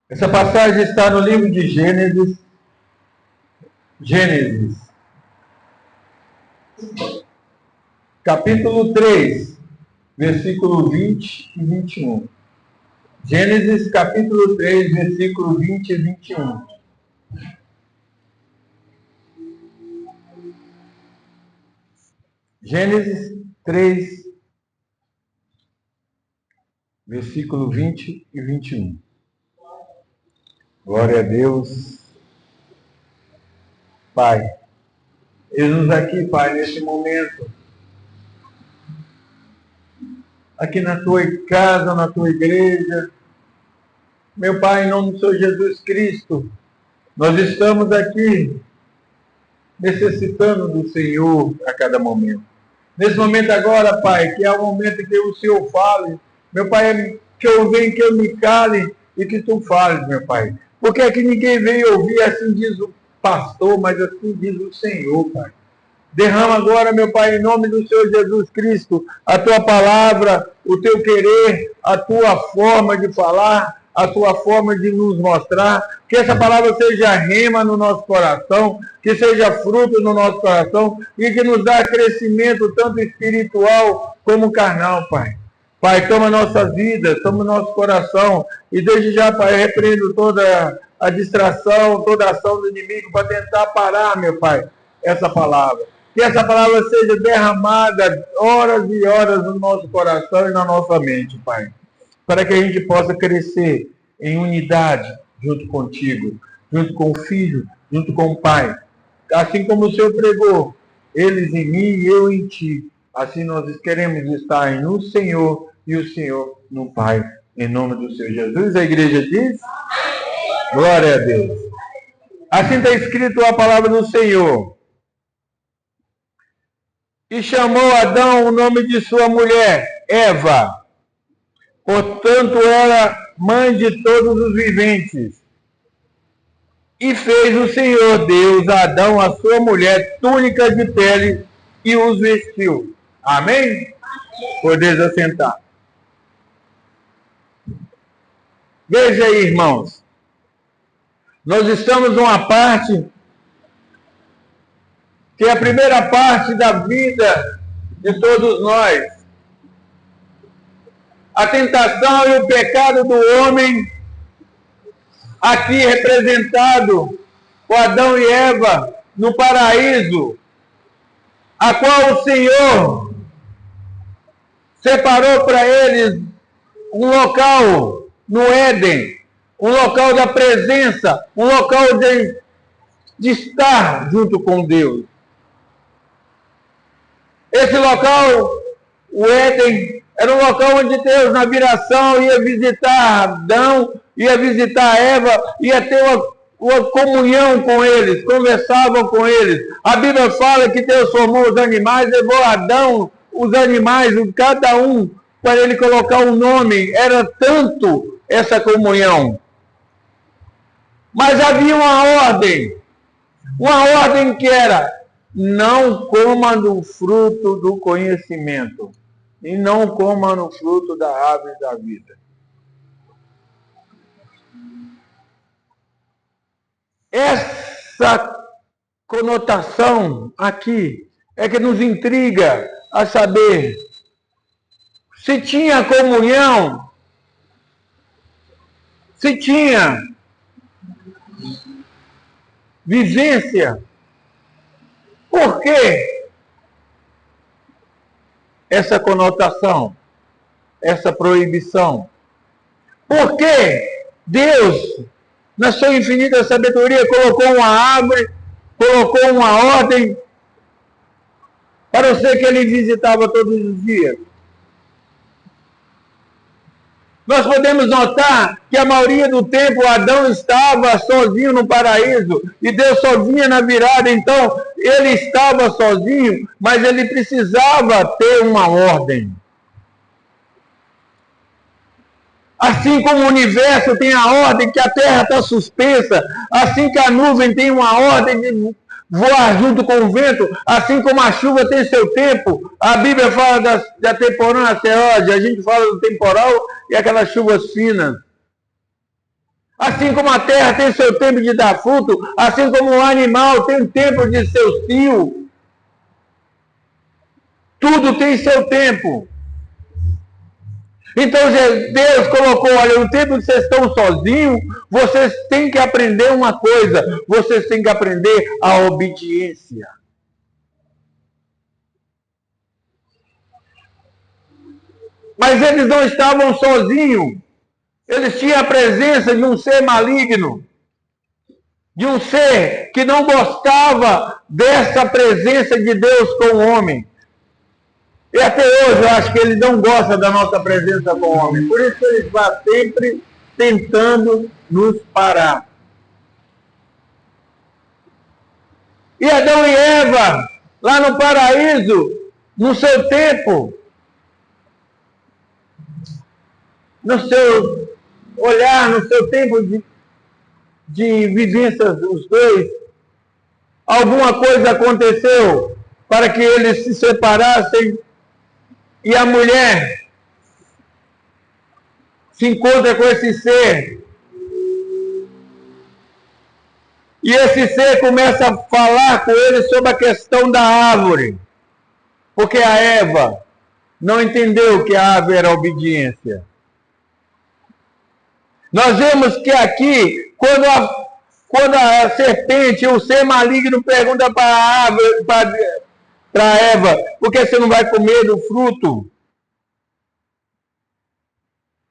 Essa passagem está no livro de Gênesis. Gênesis, capítulo 3, versículo 20 e 21. Gênesis, capítulo 3, versículo 20 e 21. Gênesis 3, versículo 20 e 21. Glória a Deus. Pai, eis-nos aqui, Pai, nesse momento, aqui na tua casa, na tua igreja. Meu Pai, em nome do Senhor Jesus Cristo, nós estamos aqui necessitando do Senhor a cada momento. Nesse momento agora, Pai, que é o momento que o Senhor fale, meu Pai, que eu venha, que eu me cale e que tu fales, meu Pai. Porque aqui ninguém veio ouvir, assim diz o pastor, mas assim diz o Senhor, Pai. Derrama agora, meu Pai, em nome do Senhor Jesus Cristo, a tua palavra, o teu querer, a tua forma de falar, a tua forma de nos mostrar. Que essa palavra seja rema no nosso coração, que seja fruto no nosso coração e que nos dá crescimento tanto espiritual como carnal, Pai. Pai, toma nossa vida, toma nosso coração e desde já, Pai, repreendo toda a distração, toda a ação do inimigo para tentar parar, meu Pai, essa palavra. Que essa palavra seja derramada horas e horas no nosso coração e na nossa mente, Pai. Para que a gente possa crescer em unidade junto contigo, junto com o Filho, junto com o Pai. Assim como o Senhor pregou, eles em mim e eu em ti. Assim nós queremos estar no Senhor e o Senhor no Pai. Em nome do Senhor Jesus. A igreja diz? Glória a Deus. Assim está escrito a palavra do Senhor. E chamou Adão o nome de sua mulher, Eva. Portanto, era mãe de todos os viventes. E fez o Senhor Deus a Adão, a sua mulher, túnica de pele, e os vestiu. Amém? Podeis assentar. Veja aí, irmãos. Nós estamos numa parte que é a primeira parte da vida de todos nós. A tentação e o pecado do homem, aqui representado por Adão e Eva no paraíso, a qual o Senhor separou para eles um local no Éden, um local da presença, um local de estar junto com Deus. Esse local, o Éden, era um local onde Deus, na viração, ia visitar Adão, ia visitar Eva, ia ter uma comunhão com eles, conversavam com eles. A Bíblia fala que Deus formou os animais, levou a Adão, os animais, cada um, para ele colocar um nome. Era tanto essa comunhão. Mas havia uma ordem que era: não coma do fruto do conhecimento e não coma no fruto da árvore da vida. Essa conotação aqui é que nos intriga a saber se tinha comunhão, se tinha vivência. Por que essa conotação, essa proibição? Por que Deus, na sua infinita sabedoria, colocou uma árvore, colocou uma ordem para o ser que ele visitava todos os dias? Nós podemos notar que a maioria do tempo Adão estava sozinho no paraíso e Deus só vinha na virada. Então ele estava sozinho, mas ele precisava ter uma ordem. Assim como o universo tem a ordem que a terra está suspensa, assim que a nuvem tem uma ordem de voar junto com o vento, assim como a chuva tem seu tempo. A Bíblia fala da temporã, a gente fala do temporal e aquelas chuvas finas. Assim como a terra tem seu tempo de dar fruto, assim como o animal tem o tempo de seu cio. Tudo tem seu tempo. Então Deus colocou, olha, no tempo que vocês estão sozinhos, vocês têm que aprender uma coisa, vocês têm que aprender a obediência. Mas eles não estavam sozinhos. Eles tinham a presença de um ser maligno. De um ser que não gostava dessa presença de Deus com o homem. E até hoje eu acho que ele não gosta da nossa presença com o homem. Por isso ele está sempre tentando nos parar. E Adão e Eva, lá no paraíso, no seu tempo, no seu olhar, no seu tempo de vivências dos dois, alguma coisa aconteceu para que eles se separassem e a mulher se encontra com esse ser. E esse ser começa a falar com ele sobre a questão da árvore. Porque a Eva não entendeu que a árvore era a obediência. Nós vemos que aqui, quando a serpente, o ser maligno, pergunta para a árvore, para Eva, por que você não vai comer do fruto?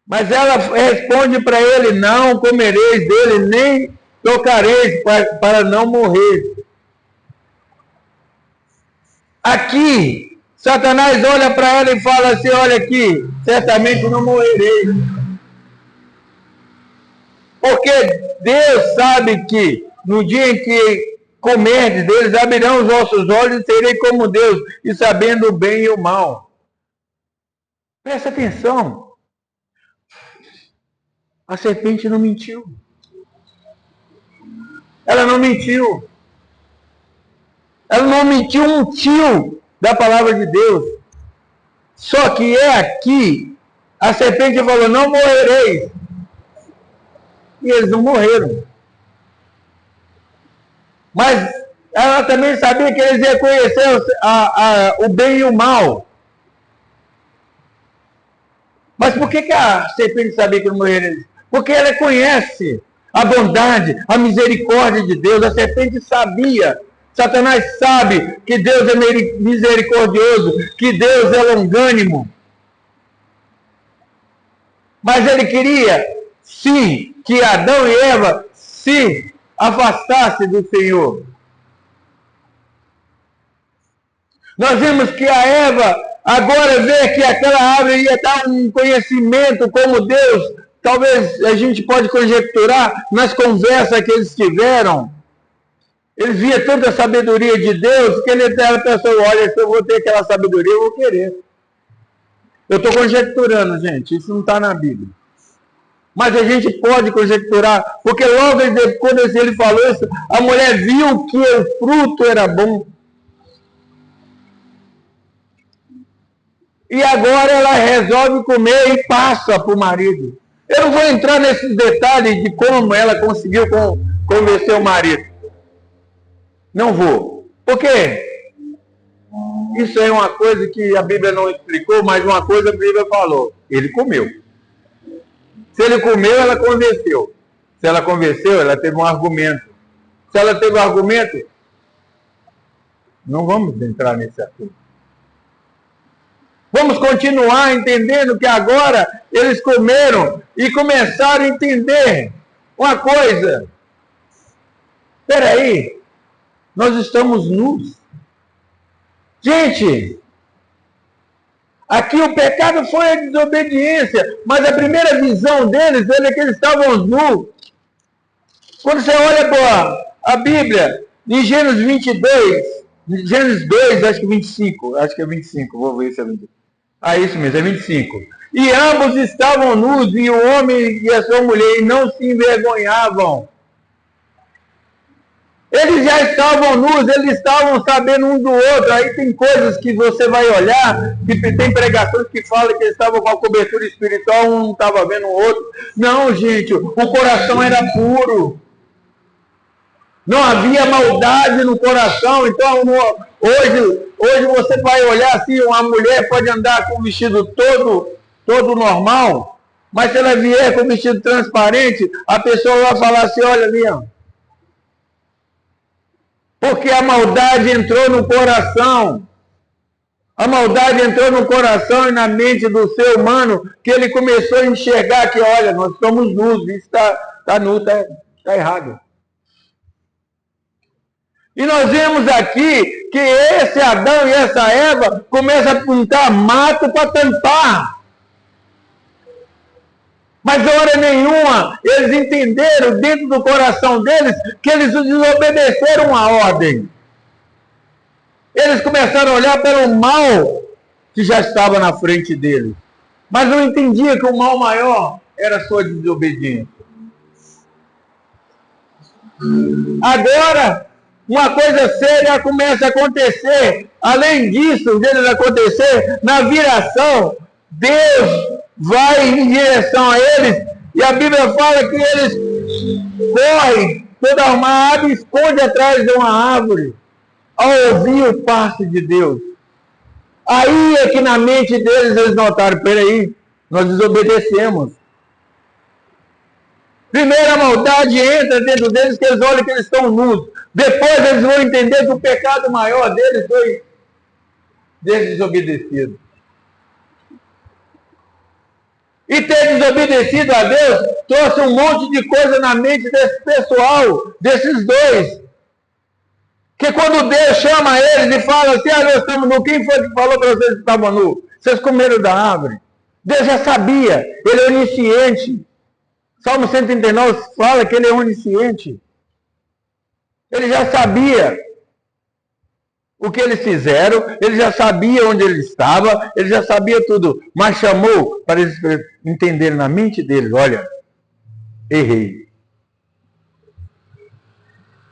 Mas ela responde para ele, não comereis dele, nem tocareis para não morrer. Aqui, Satanás olha para ela e fala assim, olha aqui, certamente não morrereis. Porque Deus sabe que no dia em que comerdes deles, abrirão os vossos olhos e serei como Deus, e sabendo o bem e o mal. Presta atenção. A serpente não mentiu. Ela não mentiu. Ela não mentiu um tio da palavra de Deus. Só que aqui, a serpente falou, não morrereis. E eles não morreram. Mas ela também sabia que eles iam conhecer o bem e o mal. Mas por que a serpente sabia que não morreram? Porque ela conhece a bondade, a misericórdia de Deus. A serpente sabia. Satanás sabe que Deus é misericordioso, que Deus é longânimo. Mas ele queria, sim, que Adão e Eva se afastassem do Senhor. Nós vimos que a Eva agora vê que aquela árvore ia dar um conhecimento como Deus. Talvez a gente pode conjecturar nas conversas que eles tiveram. Ele via tanta sabedoria de Deus que ele pensou, olha, se eu vou ter aquela sabedoria, eu vou querer. Eu estou conjecturando, gente, isso não está na Bíblia. Mas a gente pode conjecturar, porque logo depois, quando ele falou isso, a mulher viu que o fruto era bom. E agora ela resolve comer e passa para o marido. Eu não vou entrar nesses detalhes de como ela conseguiu convencer o marido. Não vou. Por quê? Isso é uma coisa que a Bíblia não explicou, mas uma coisa a Bíblia falou. Ele comeu. Se ele comeu, ela convenceu. Se ela convenceu, ela teve um argumento. Se ela teve um argumento, não vamos entrar nesse assunto. Vamos continuar entendendo que agora eles comeram e começaram a entender uma coisa. Espera aí, nós estamos nus. Gente, aqui o pecado foi a desobediência, mas a primeira visão deles é que eles estavam nus. Quando você olha para a Bíblia, em Gênesis 22, Gênesis 2, acho que 25, vou ver se é 25. Ah, isso mesmo, é 25. E ambos estavam nus, e o homem e a sua mulher, e não se envergonhavam. Eles já estavam nus, eles estavam sabendo um do outro. Aí tem coisas que você vai olhar, que tem pregações que falam que eles estavam com a cobertura espiritual, um não estava vendo o outro. Não, gente, o coração era puro. Não havia maldade no coração. Então, hoje você vai olhar assim, uma mulher pode andar com o vestido todo normal, mas se ela vier com o vestido transparente, a pessoa vai falar assim, olha ali, ó. Porque a maldade entrou no coração. A maldade entrou no coração e na mente do ser humano, que ele começou a enxergar que, olha, nós somos nus, isso está nu, está errado. E nós vemos aqui que esse Adão e essa Eva começam a pintar mato para tampar. Mas, hora nenhuma, eles entenderam dentro do coração deles que eles desobedeceram a ordem. Eles começaram a olhar pelo mal que já estava na frente deles. Mas não entendia que o mal maior era a sua desobediência. Agora, uma coisa séria começa a acontecer. Além disso, deles acontecer, na viração, Deus vai em direção a eles, e a Bíblia fala que eles correm, toda uma ave esconde atrás de uma árvore, ao ouvir o passo de Deus. Aí é que na mente deles eles notaram, peraí, nós desobedecemos. Primeiro a maldade entra dentro deles, que eles olham que eles estão nus. Depois eles vão entender que o pecado maior deles foi desobedecido. E ter desobedecido a Deus trouxe um monte de coisa na mente desse pessoal, desses dois. Que quando Deus chama eles e fala assim, nós estamos nu, quem foi que falou para vocês que estavam nu? Vocês comeram da árvore. Deus já sabia, ele é onisciente. Salmo 139 fala que ele é onisciente. Ele já sabia o que eles fizeram, ele já sabia onde ele estava, ele já sabia tudo, mas chamou para eles entenderem na mente deles, olha, errei.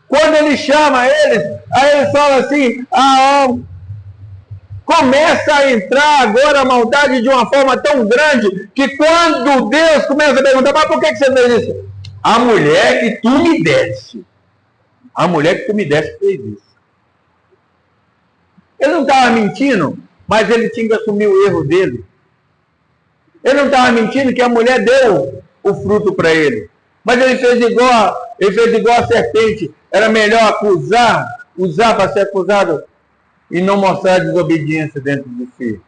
Quando ele chama eles, aí ele fala assim, começa a entrar agora a maldade de uma forma tão grande, que quando Deus começa a perguntar, mas por que você fez isso? A mulher que tu me deste. A mulher que tu me deste fez isso. Ele não estava mentindo, mas ele tinha que assumir o erro dele. Ele não estava mentindo que a mulher deu o fruto para ele. Mas ele fez igual a serpente. Era melhor usar para ser acusado e não mostrar desobediência dentro de si.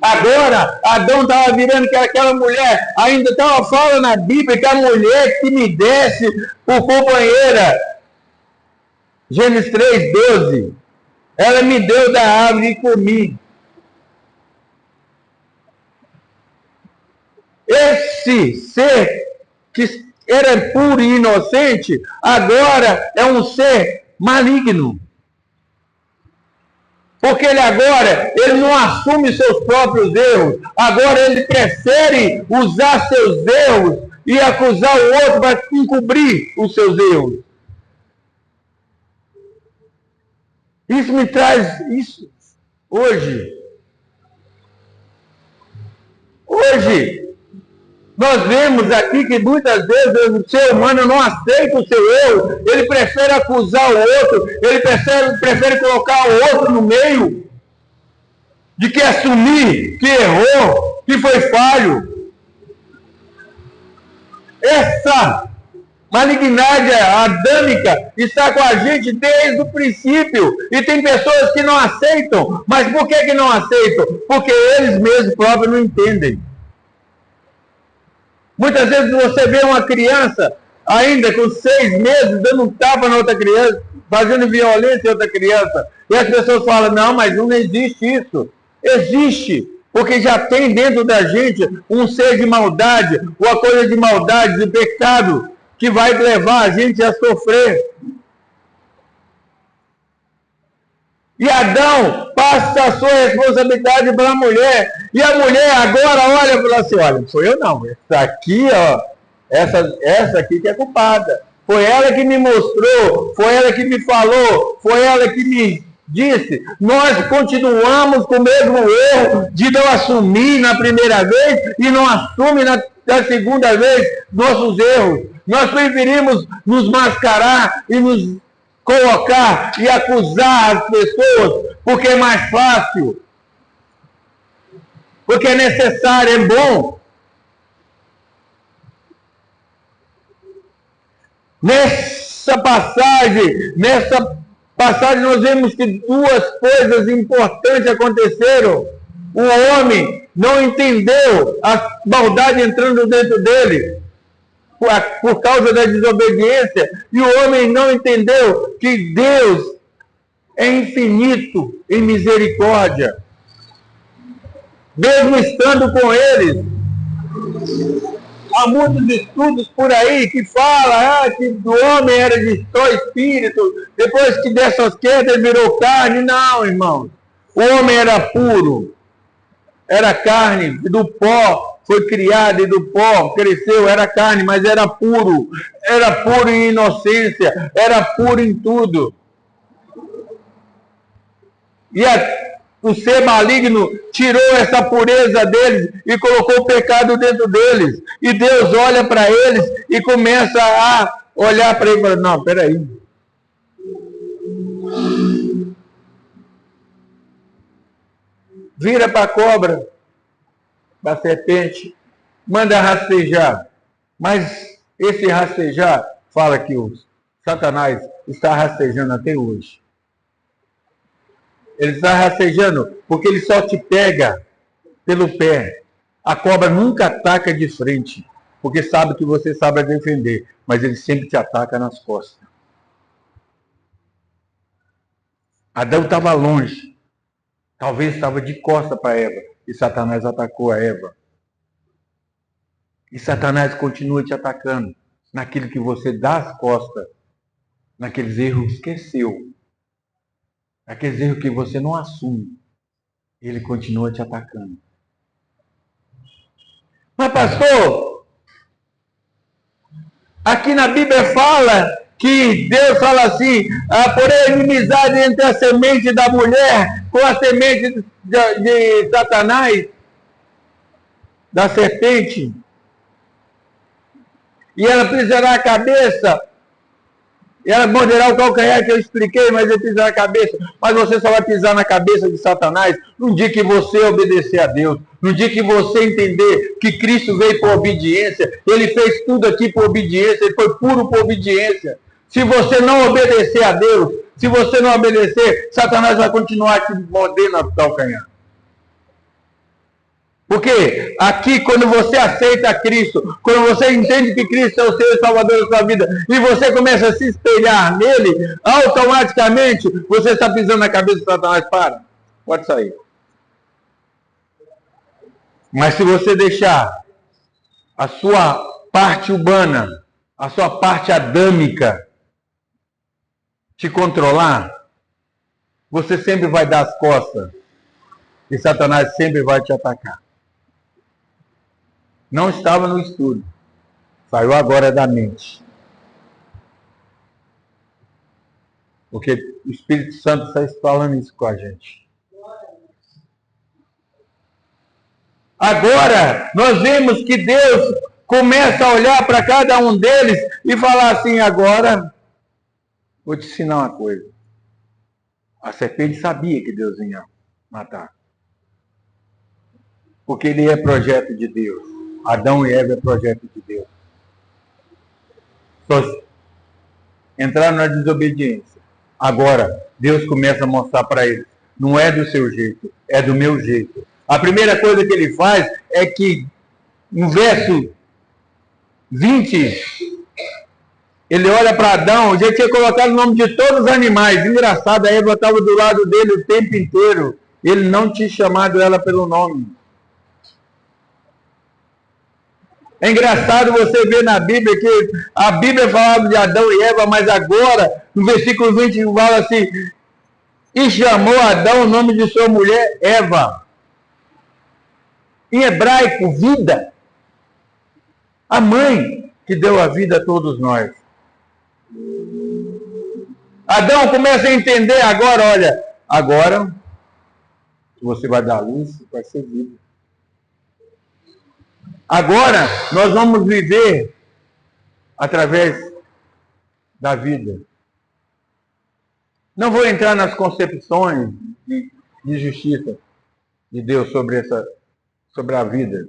Agora, Adão estava virando que aquela mulher, ainda estava falando na Bíblia que a mulher que me desse por companheira, Gênesis 3:12, ela me deu da árvore e comi. Esse ser que era puro e inocente, agora é um ser maligno. Porque ele agora, ele não assume seus próprios erros. Agora ele prefere usar seus erros e acusar o outro para encobrir os seus erros. Isso me traz isso hoje. Hoje, nós vemos aqui que muitas vezes o ser humano não aceita o seu erro, ele prefere acusar o outro, ele prefere colocar o outro no meio, de que assumir que errou, que foi falho. Essa malignidade adâmica está com a gente desde o princípio, e tem pessoas que não aceitam, mas por que não aceitam? Porque eles mesmos próprios não entendem. Muitas vezes você vê uma criança, ainda com 6 meses, dando um tapa na outra criança, fazendo violência em outra criança. E as pessoas falam, não, mas não existe isso. Existe, porque já tem dentro da gente um ser de maldade, uma coisa de maldade, de pecado, que vai levar a gente a sofrer. E Adão passa a sua responsabilidade para a mulher. E a mulher agora olha e fala assim, olha, não sou eu não. Essa aqui, ó, essa aqui que é culpada. Foi ela que me mostrou, foi ela que me falou, foi ela que me disse. Nós continuamos com o mesmo erro de não assumir na primeira vez e não assume na segunda vez nossos erros. Nós preferimos nos mascarar e nos colocar e acusar as pessoas porque é mais fácil, porque é necessário, é bom. Nessa passagem nós vemos que duas coisas importantes aconteceram. O homem não entendeu a maldade entrando dentro dele por causa da desobediência, e o homem não entendeu que Deus é infinito em misericórdia. Mesmo estando com eles, há muitos estudos por aí que falam que o homem era de só espírito, depois que dessas quedas virou carne. Não, irmão. O homem era puro, era carne, do pó, foi criado e do pó cresceu, era carne, mas era puro em inocência, era puro em tudo. E o ser maligno tirou essa pureza deles e colocou o pecado dentro deles. E Deus olha para eles e começa a olhar para eles e fala: não, peraí. Vira para a cobra, para a serpente, manda rastejar. Mas esse rastejar, fala que o Satanás está rastejando até hoje. Ele está rastejando porque ele só te pega pelo pé. A cobra nunca ataca de frente, porque sabe que você sabe defender, mas ele sempre te ataca nas costas. Adão estava longe, talvez estava de costas para Eva, e Satanás atacou a Eva. E Satanás continua te atacando naquilo que você dá as costas, naqueles erros que esqueceu. Aqueles erros que você não assume, ele continua te atacando. Mas pastor, aqui na Bíblia fala que Deus fala assim: porém a inimizade entre a semente da mulher com a semente de Satanás, da serpente, e ela pisará a cabeça. E ela morderá o calcanhar, que eu expliquei, mas ele pisará a cabeça. Mas você só vai pisar na cabeça de Satanás no dia que você obedecer a Deus. No dia que você entender que Cristo veio por obediência. Ele fez tudo aqui por obediência. Ele foi puro por obediência. Se você não obedecer a Deus, se você não obedecer, Satanás vai continuar te mordendo o calcanhar. Porque aqui, quando você aceita Cristo, quando você entende que Cristo é o Senhor e Salvador da sua vida, e você começa a se espelhar nele, automaticamente você está pisando na cabeça de Satanás. Pode sair. Mas se você deixar a sua parte humana, a sua parte adâmica te controlar, você sempre vai dar as costas e Satanás sempre vai te atacar. Não estava no estudo. Saiu agora da mente. Porque o Espírito Santo está falando isso com a gente. Agora, nós vemos que Deus começa a olhar para cada um deles e falar assim: agora, vou te ensinar uma coisa. A serpente sabia que Deus ia matar. Porque ele é projeto de Deus. Adão e Eva é projeto de Deus. Só entraram na desobediência. Agora, Deus começa a mostrar para eles: não é do seu jeito, é do meu jeito. A primeira coisa que ele faz é que, no verso 20, ele olha para Adão, já tinha colocado o nome de todos os animais. Engraçado, a Eva estava do lado dele o tempo inteiro. Ele não tinha chamado ela pelo nome. É engraçado você ver na Bíblia que a Bíblia falava de Adão e Eva, mas agora, no versículo 20, fala assim: e chamou Adão o nome de sua mulher Eva. Em hebraico, vida. A mãe que deu a vida a todos nós. Adão começa a entender agora, olha, agora você vai dar luz, vai ser vida. Agora nós vamos viver através da vida. Não vou entrar nas concepções de justiça de Deus sobre a vida.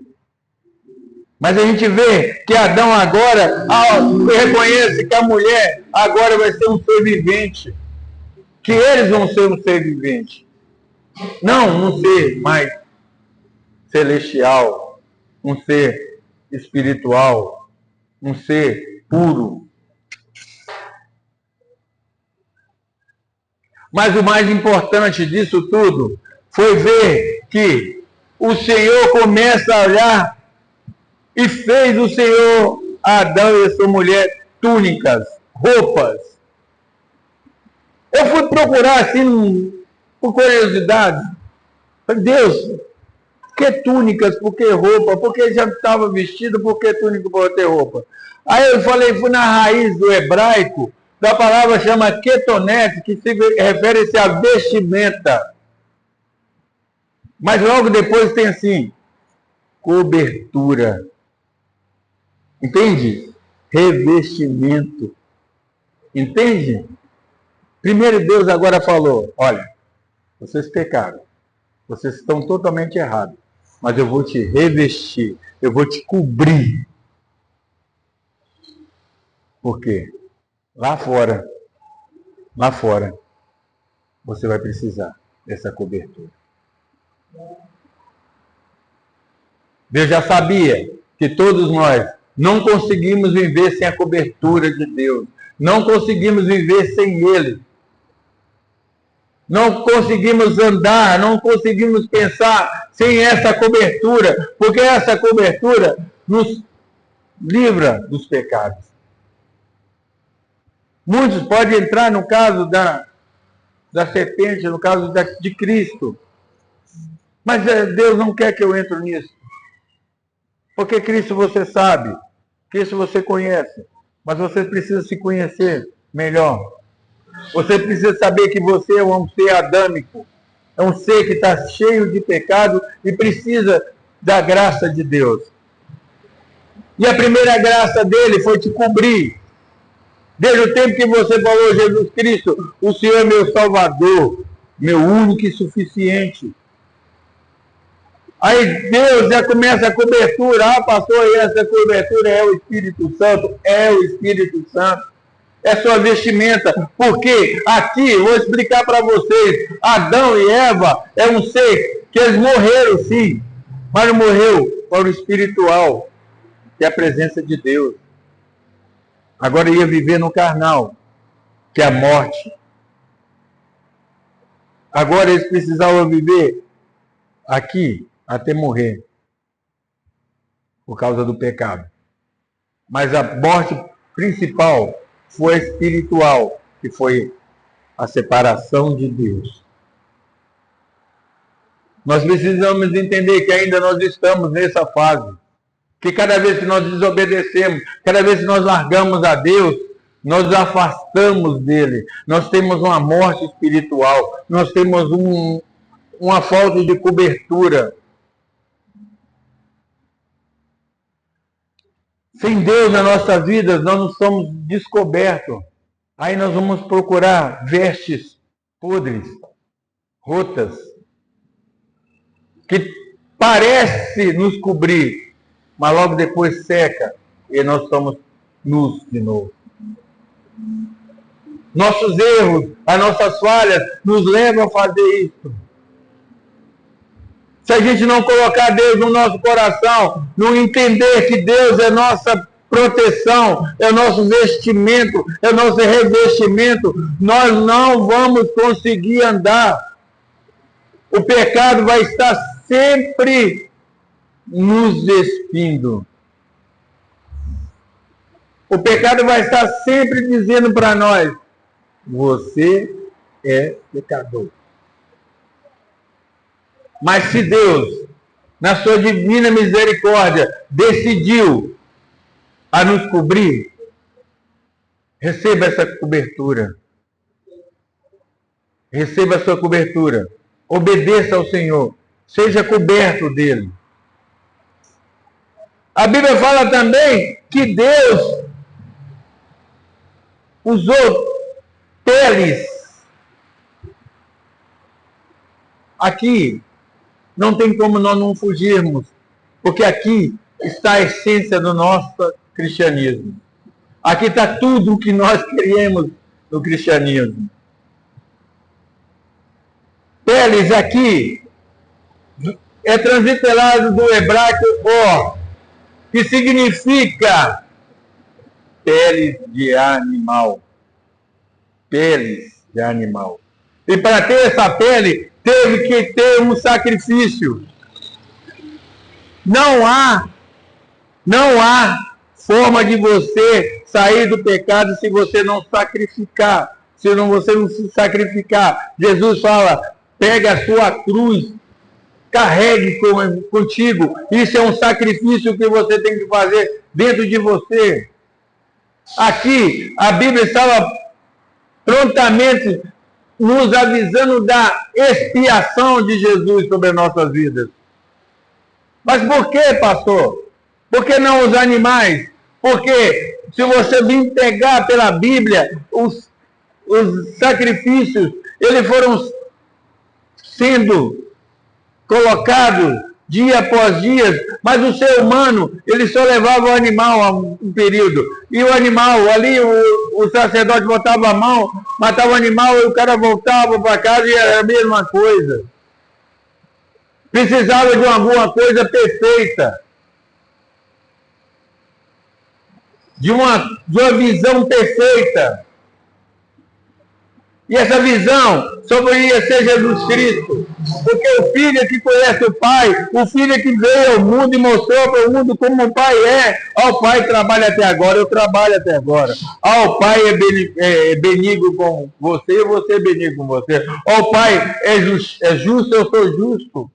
Mas a gente vê que Adão agora reconhece que a mulher agora vai ser um ser vivente. Que eles vão ser um ser vivente. Não um ser mais celestial, um ser espiritual, um ser puro. Mas o mais importante disso tudo foi ver que o Senhor começa a olhar e fez o Senhor Adão e a sua mulher túnicas, roupas. Eu fui procurar assim, por curiosidade. Falei, Deus, por que túnicas? Por que roupa? Por que já estava vestido? Por que túnica para ter roupa? Aí eu falei, fui na raiz do hebraico, da palavra chama ketonete, que se refere-se a vestimenta. Mas logo depois tem assim, cobertura. Entende? Revestimento. Entende? Primeiro Deus agora falou, olha, vocês pecaram. Vocês estão totalmente errados. Mas eu vou te revestir. Eu vou te cobrir. Por quê? Lá fora, você vai precisar dessa cobertura. Deus já sabia que todos nós não conseguimos viver sem a cobertura de Deus. Não conseguimos viver sem Ele. Não conseguimos andar, não conseguimos pensar sem essa cobertura, porque essa cobertura nos livra dos pecados. Muitos podem entrar no caso da serpente, no caso de Cristo. Mas Deus não quer que eu entre nisso. Porque Cristo você sabe, Cristo você conhece, mas você precisa se conhecer melhor. Você precisa saber que você é um ser adâmico, é um ser que está cheio de pecado e precisa da graça de Deus. E a primeira graça dele foi te cobrir. Desde o tempo que você falou, Jesus Cristo, o Senhor é meu Salvador, meu único e suficiente. Aí Deus já começa a cobertura, pastor, e essa cobertura é o Espírito Santo, é o Espírito Santo. É sua vestimenta, porque aqui, vou explicar para vocês, Adão e Eva é um ser que eles morreram sim, mas morreu para o espiritual, que é a presença de Deus. Agora ia viver no carnal, que é a morte. Agora eles precisavam viver aqui até morrer, por causa do pecado. Mas a morte principal foi espiritual, que foi a separação de Deus. Nós precisamos entender que ainda nós estamos nessa fase. Que cada vez que nós desobedecemos, cada vez que nós largamos a Deus, nós nos afastamos dele. Nós temos uma morte espiritual. Nós temos uma falta de cobertura. Sem Deus na nossa vida, nós não somos descobertos. Aí nós vamos procurar vestes podres, rotas, que parece nos cobrir, mas logo depois seca e nós estamos nus de novo. Nossos erros, as nossas falhas nos levam a fazer isso. Se a gente não colocar Deus no nosso coração, não entender que Deus é nossa proteção, é nosso vestimento, é nosso revestimento, nós não vamos conseguir andar. O pecado vai estar sempre nos despindo. O pecado vai estar sempre dizendo para nós, você é pecador. Mas se Deus, na sua divina misericórdia, decidiu a nos cobrir, receba essa cobertura. receba a sua cobertura. Obedeça ao Senhor. Seja coberto dele. A Bíblia fala também que Deus usou peles. Aqui não tem como nós não fugirmos, porque aqui está a essência do nosso cristianismo. Aqui está tudo o que nós queremos no cristianismo. Peles aqui é transliterado do hebraico ó, que significa peles de animal. Peles de animal. E para ter essa pele, teve que ter um sacrifício. Não há forma de você sair do pecado se você não sacrificar. Se você não se sacrificar. Jesus fala, pega a sua cruz, carregue contigo. Isso é um sacrifício que você tem que fazer dentro de você. Aqui, a Bíblia estava prontamente nos avisando da expiação de Jesus sobre as nossas vidas. Mas por que, pastor? Por que não os animais? Porque se você vir pegar pela Bíblia, os sacrifícios, eles foram sendo colocados dia após dia, mas o ser humano, ele só levava o animal a um período. E o animal, ali o sacerdote botava a mão, matava o animal e o cara voltava para casa e era a mesma coisa. Precisava de alguma coisa perfeita. De uma visão perfeita. E essa visão só poderia ser Jesus Cristo. Porque o Filho que conhece o Pai, o Filho que veio ao mundo e mostrou para o mundo como o Pai é. O Pai trabalha até agora, eu trabalho até agora. O Pai é benigno com você, você é benigno com você. O Pai é justo, eu sou justo.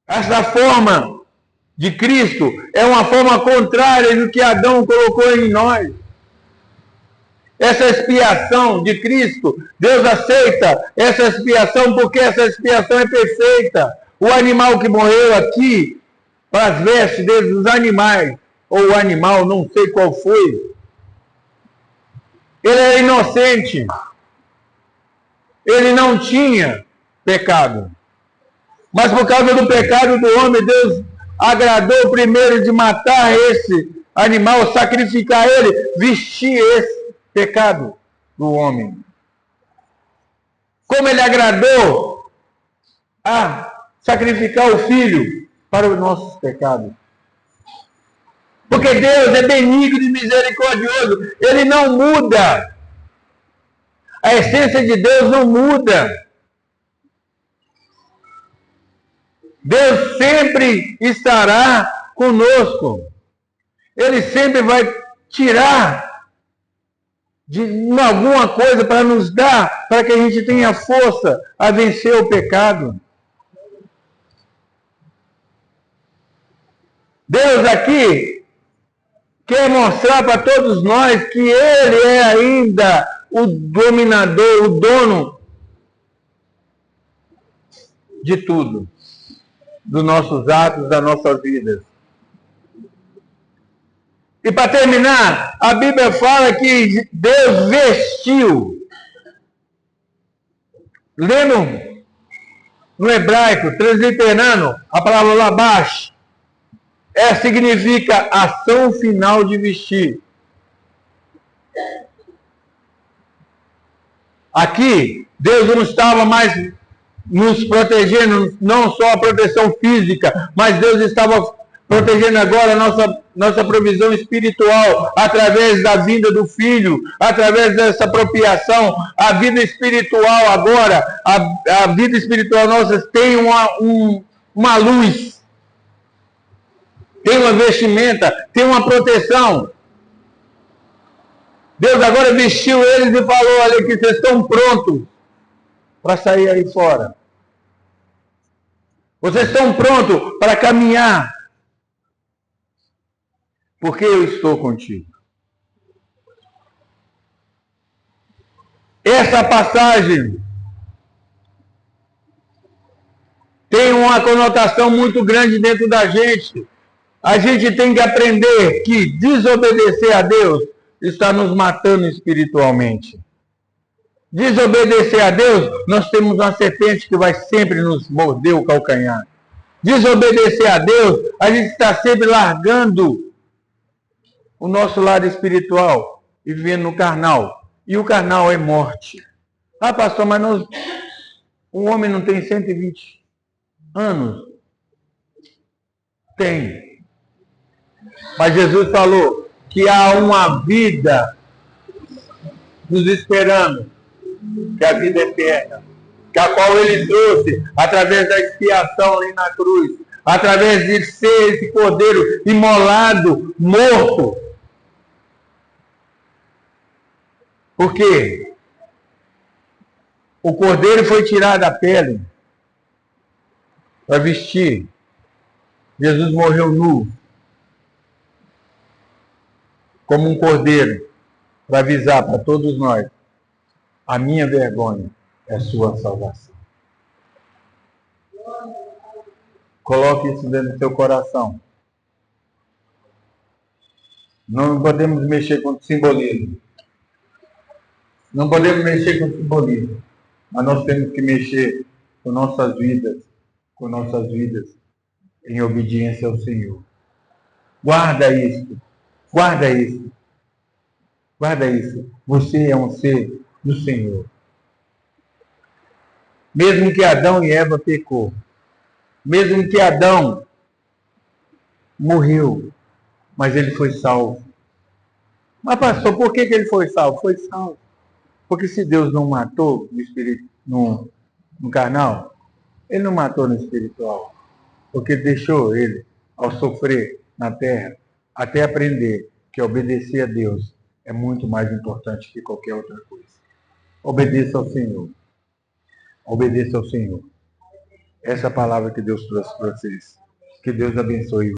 Essa forma de Cristo é uma forma contrária do que Adão colocou em nós. Essa expiação de Cristo, Deus aceita essa expiação porque essa expiação é perfeita. O animal que morreu aqui, para as vestes dos animais, ou o animal, não sei qual foi, ele era inocente. Ele não tinha pecado. Mas por causa do pecado do homem, Deus agradou primeiro de matar esse animal, sacrificar ele, vestir esse pecado do homem. Como ele agradou a sacrificar o Filho para os nossos pecados. Porque Deus é benigno e misericordioso. Ele não muda. A essência de Deus não muda. Deus sempre estará conosco. Ele sempre vai tirar de alguma coisa para nos dar, para que a gente tenha força a vencer o pecado. Deus aqui quer mostrar para todos nós que Ele é ainda o dominador, o dono de tudo, dos nossos atos, das nossas vidas. E para terminar, a Bíblia fala que Deus vestiu. Lendo no hebraico, transliterando, a palavra labash, significa ação final de vestir. Aqui, Deus não estava mais nos protegendo, não só a proteção física, mas Deus estava protegendo agora a nossa provisão espiritual, através da vinda do Filho, através dessa apropriação. A vida espiritual agora, a vida espiritual nossa tem uma luz, tem uma vestimenta, tem uma proteção. Deus agora vestiu eles e falou, olha que vocês estão prontos para sair aí fora. Vocês estão prontos para caminhar. Porque eu estou contigo. Essa passagem tem uma conotação muito grande dentro da gente. A gente tem que aprender que desobedecer a Deus está nos matando espiritualmente. Desobedecer a Deus, nós temos uma serpente que vai sempre nos morder o calcanhar. Desobedecer a Deus, a gente está sempre largando o nosso lado espiritual e vivendo no carnal. E o carnal é morte. Ah, pastor, mas o homem não tem 120 anos? Tem. Mas Jesus falou que há uma vida nos esperando, que é a vida eterna, que a qual ele trouxe através da expiação ali na cruz, através de ser esse cordeiro imolado, morto. Por quê? O cordeiro foi tirado a pele para vestir. Jesus morreu nu, como um cordeiro, para avisar para todos nós: a minha vergonha é a sua salvação. Coloque isso dentro do seu coração. Não podemos mexer com simbolismo. Não podemos mexer com simbolismo. Mas nós temos que mexer com nossas vidas em obediência ao Senhor. Guarda isso. Guarda isso. Guarda isso. Você é um ser do Senhor. Mesmo que Adão e Eva pecou, mesmo que Adão morreu, mas ele foi salvo. Mas pastor, por que ele foi salvo? Foi salvo. Porque se Deus não matou no espírito, no carnal, ele não matou no espiritual. Porque deixou ele, ao sofrer na terra, até aprender que obedecer a Deus é muito mais importante que qualquer outra coisa. Obedeça ao Senhor. Obedeça ao Senhor. Essa é a palavra que Deus trouxe para vocês. Que Deus abençoe.